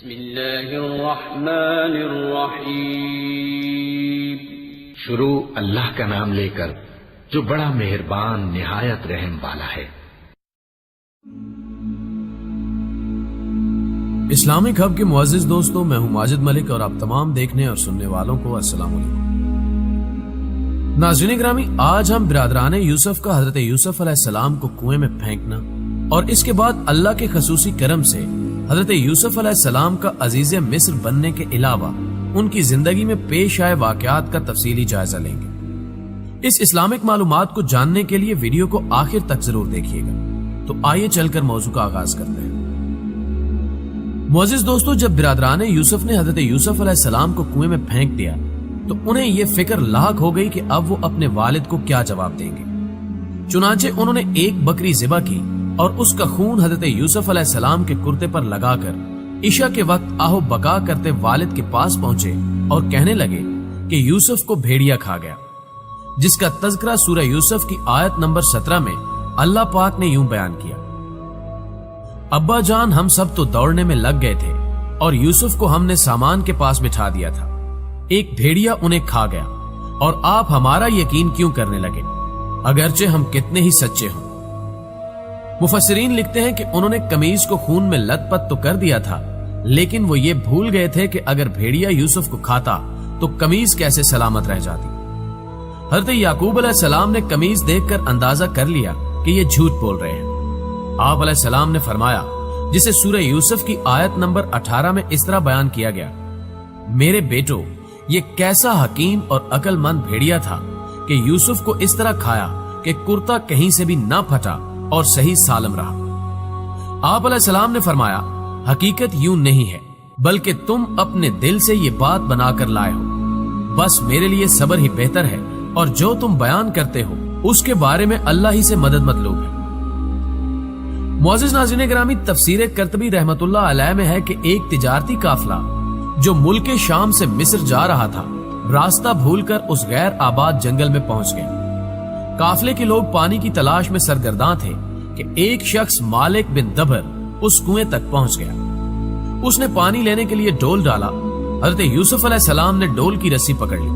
بسم اللہ الرحمن الرحیم۔ شروع اللہ کا نام لے کر جو بڑا مہربان نہایت رحم والا ہے۔ اسلامک ہب کے معزز دوستوں، میں ہوں ماجد ملک اور آپ تمام دیکھنے اور سننے والوں کو السلام علیکم۔ ناظرین گرامی، آج ہم برادران یوسف کا حضرت یوسف علیہ السلام کو کنویں میں پھینکنا اور اس کے بعد اللہ کے خصوصی کرم سے حضرت یوسف علیہ السلام کا عزیز مصر بننے کے علاوہ ان کی زندگی میں پیش آئے واقعات کا تفصیلی جائزہ لیں گے۔ اس اسلامک معلومات کو جاننے کے لیے ویڈیو کو آخر تک ضرور دیکھیے گا۔ تو آئیے چل کر موضوع کا آغاز کرتے ہیں۔ معزز دوستو، جب برادران یوسف نے حضرت یوسف علیہ السلام کو کنویں میں پھینک دیا تو انہیں یہ فکر لاحق ہو گئی کہ اب وہ اپنے والد کو کیا جواب دیں گے۔ چنانچہ انہوں نے ایک بکری ذبح کی اور اس کا خون حضرت یوسف علیہ السلام کے کرتے پر لگا کر عشاء کے وقت آہو بکا کرتے والد کے پاس پہنچے اور کہنے لگے کہ یوسف کو بھیڑیا کھا گیا، جس کا تذکرہ سورہ یوسف کی آیت نمبر 17 میں اللہ پاک نے یوں بیان کیا: ابا جان، ہم سب تو دوڑنے میں لگ گئے تھے اور یوسف کو ہم نے سامان کے پاس بٹھا دیا تھا، ایک بھیڑیا انہیں کھا گیا، اور آپ ہمارا یقین کیوں کرنے لگے اگرچہ ہم کتنے ہی سچے ہوں۔ مفسرین لکھتے ہیں کہ انہوں نے قمیض کو خون میں لت پت تو کر دیا تھا، لیکن وہ یہ بھول گئے تھے کہ اگر بھیڑیا یوسف کو کھاتا تو قمیض کیسے سلامت رہ جاتی۔ حضرت یعقوب علیہ السلام نے قمیض دیکھ کر اندازہ کر لیا کہ یہ جھوٹ بول رہے ہیں۔ آپ علیہ السلام نے فرمایا، جسے سورہ یوسف کی آیت نمبر 18 میں اس طرح بیان کیا گیا: میرے بیٹو، یہ کیسا حکیم اور عقل مند بھیڑیا تھا کہ یوسف کو اس طرح کھایا کہ کرتا کہیں سے بھی نہ پھٹا اور صحیح سالم رہا۔ آپ علیہ السلام نے فرمایا، حقیقت یوں نہیں ہے، بلکہ تم اپنے دل سے یہ بات بنا کر لائے ہو، بس میرے لیے صبر ہی بہتر ہے، اور جو تم بیان کرتے ہو اس کے بارے میں اللہ ہی سے مدد مطلوب ہے۔ معزز ناظرین گرامی، تفسیر قرطبی رحمت اللہ علیہ میں ہے کہ ایک تجارتی قافلہ جو ملک شام سے مصر جا رہا تھا، راستہ بھول کر اس غیر آباد جنگل میں پہنچ گئے۔ قافلے کے لوگ پانی کی تلاش میں سرگرداں تھے کہ ایک شخص مالک بن دبر اس کنویں تک پہنچ گیا۔ اس نے پانی لینے کے لیے ڈول ڈالا۔ حضرت یوسف علیہ السلام نے ڈول کی رسی پکڑ لی۔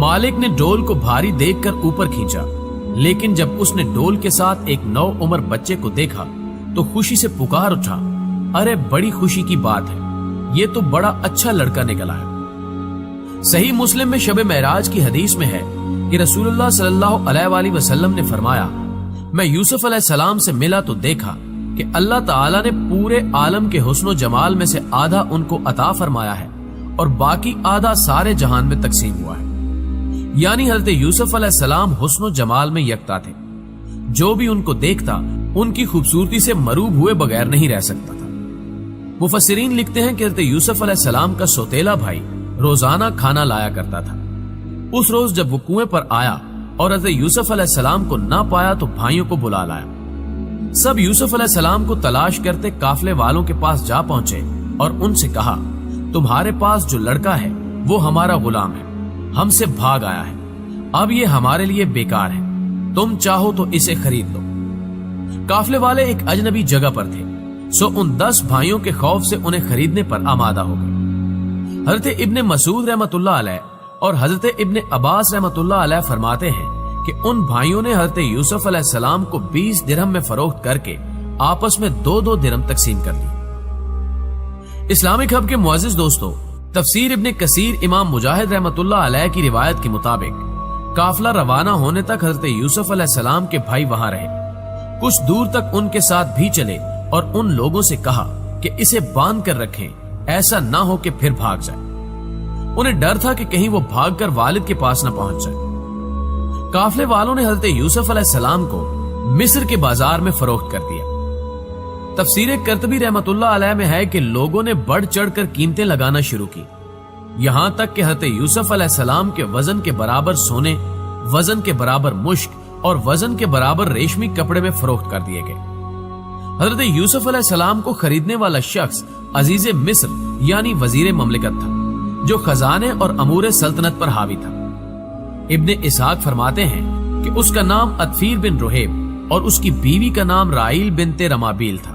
مالک نے ڈول کو بھاری دیکھ کر اوپر کھینچا، لیکن جب اس نے ڈول کے ساتھ ایک نو عمر بچے کو دیکھا تو خوشی سے پکار اٹھا، ارے بڑی خوشی کی بات ہے، یہ تو بڑا اچھا لڑکا نکلا ہے۔ صحیح مسلم میں شب معراج کی حدیث میں ہے کہ رسول اللہ صلی اللہ علیہ وآلہ وسلم نے فرمایا، میں یوسف علیہ السلام سے ملا تو دیکھا کہ اللہ تعالیٰ نے پورے عالم کے حسن و جمال میں سے آدھا ان کو عطا فرمایا ہے اور باقی آدھا سارے جہان میں تقسیم ہوا ہے۔ یعنی حضرت یوسف علیہ السلام حسن و جمال میں یکتا تھے، جو بھی ان کو دیکھتا ان کی خوبصورتی سے مروب ہوئے بغیر نہیں رہ سکتا تھا۔ مفسرین لکھتے ہیں کہ حضرت یوسف علیہ السلام کا سوتیلا بھائی روزانہ کھانا لایا کرتا تھا۔ اس روز جب وہ کنویں پر آیا اور حضرت یوسف علیہ السلام کو نہ پایا تو بھائیوں کو بلا لایا۔ سب یوسف علیہ السلام کو تلاش کرتے قافلے والوں کے پاس جا پہنچے اور ان سے کہا، تمہارے پاس جو لڑکا ہے وہ ہمارا غلام ہے، ہم سے بھاگ آیا ہے، اب یہ ہمارے لیے بیکار ہے، تم چاہو تو اسے خرید لو۔ قافلے والے ایک اجنبی جگہ پر تھے، سو ان 10 بھائیوں کے خوف سے انہیں خریدنے پر آمادہ ہو گئے۔ حضرت ابن مسعود رحمت اللہ علیہ اور حضرت ابن عباس رحمت اللہ علیہ فرماتے ہیں کہ ان بھائیوں نے حضرت یوسف علیہ السلام کو 20 درہم میں فروخت کر کے آپس میں 2 درہم تقسیم کر لی۔ اسلامک ہب کے معزز دوستو، تفسیر ابن کثیر امام مجاہد رحمت اللہ علیہ کی روایت کے مطابق قافلہ روانہ ہونے تک حضرت یوسف علیہ السلام کے بھائی وہاں رہے، کچھ دور تک ان کے ساتھ بھی چلے اور ان لوگوں سے کہا کہ اسے باندھ کر رکھیں، ایسا نہ ہو کہ پھر بھاگ جائے۔ انہیں ڈر تھا کہ کہیں وہ بھاگ کر والد کے پاس نہ پہنچ جائے۔ قافلے والوں نے حضرت یوسف علیہ السلام کو مصر کے بازار میں فروخت کر دیا۔ تفسیر قرطبی رحمت اللہ علیہ میں ہے کہ لوگوں نے بڑھ چڑھ کر قیمتیں لگانا شروع کی، یہاں تک کہ حضرت یوسف علیہ السلام کے وزن کے برابر سونے، وزن کے برابر مشک اور وزن کے برابر ریشمی کپڑے میں فروخت کر دیے گئے۔ حضرت یوسف علیہ السلام کو خریدنے والا شخص عزیز مصر یعنی وزیر مملکت تھا، جو خزانے اور امور سلطنت پر حاوی تھا۔ ابن اسحاق فرماتے ہیں کہ اس کا نام اطفیر بن رہیب اور اس کی بیوی کا نام رائل بنت رمابیل تھا،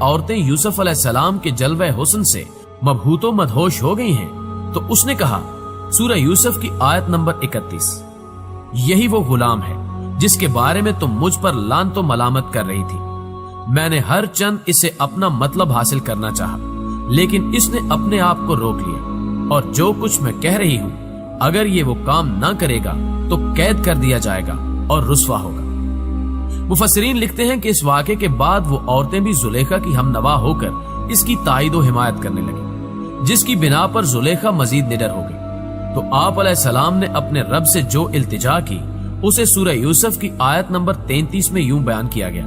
عورتیں یوسف علیہ السلام کے جلوہ حسن سے مبہوت و مدہوش ہو گئی ہیں تو اس نے کہا، سورہ یوسف کی آیت نمبر 31، یہی وہ غلام ہے جس کے بارے میں تم مجھ پر لعنت و ملامت کر رہی تھی۔ میں نے ہر چند اسے اپنا مطلب حاصل کرنا چاہا، لیکن اس نے اپنے آپ کو روک لیا، اور جو کچھ میں کہہ رہی ہوں اگر یہ وہ کام نہ کرے گا تو قید کر دیا جائے گا اور رسوا ہوگا۔ مفسرین لکھتے ہیں کہ اس واقعے کے بعد وہ عورتیں بھی زلیخا کی ہم نوا ہو کر اس کی تائید و حمایت کرنے لگی، جس کی بنا پر زلیخا مزید نڈر ہو گئی۔ تو آپ علیہ السلام نے اپنے رب سے جو التجا کی اسے سورہ یوسف کی آیت نمبر 33 میں یوں بیان کیا گیا،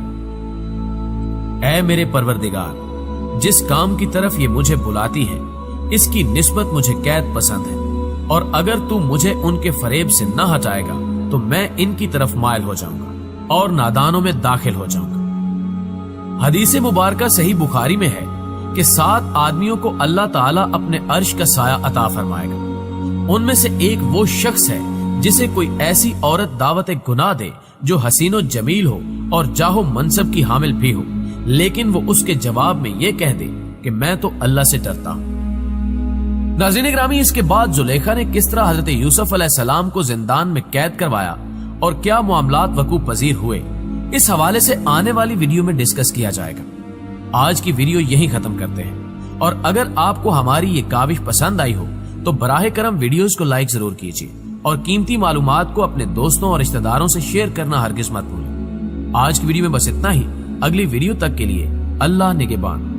اے میرے پروردگار، جس کام کی طرف یہ مجھے بلاتی ہے اس کی نسبت مجھے قید پسند ہے، اور اگر تو مجھے ان کے فریب سے نہ ہٹائے گا تو میں ان کی طرف مائل ہو جاؤں گا اور نادانوں میں داخل ہو جاؤں گا۔ حدیث مبارکہ صحیح بخاری میں ہے کہ 7 آدمیوں کو اللہ تعالیٰ اپنے عرش کا سایہ عطا فرمائے گا۔ ان میں سے ایک وہ شخص ہے جسے کوئی ایسی عورت دعوت گناہ دے جو حسین و جمیل ہو اور جاہ و منصب کی حامل بھی ہو، لیکن وہ اس کے جواب میں یہ کہہ دے کہ میں تو اللہ سے ڈرتا ہوں۔ ناظرین گرامی، اس کے بعد زلیخا نے کس طرح حضرت یوسف علیہ السلام کو زندان میں قید کروایا اور کیا معاملات وقوع پذیر ہوئے، اس حوالے سے آنے والی ویڈیو میں ڈسکس کیا جائے گا۔ آج کی ویڈیو یہیں ختم کرتے ہیں، اور اگر آپ کو ہماری یہ کاوش پسند آئی ہو تو براہ کرم ویڈیوز کو لائک ضرور کیجیے اور قیمتی معلومات کو اپنے دوستوں اور رشتہ داروں سے شیئر کرنا ہرگز مت بھولیں۔ آج کی ویڈیو میں بس اتنا ہی، اگلی ویڈیو تک کے لیے اللہ نگہبان۔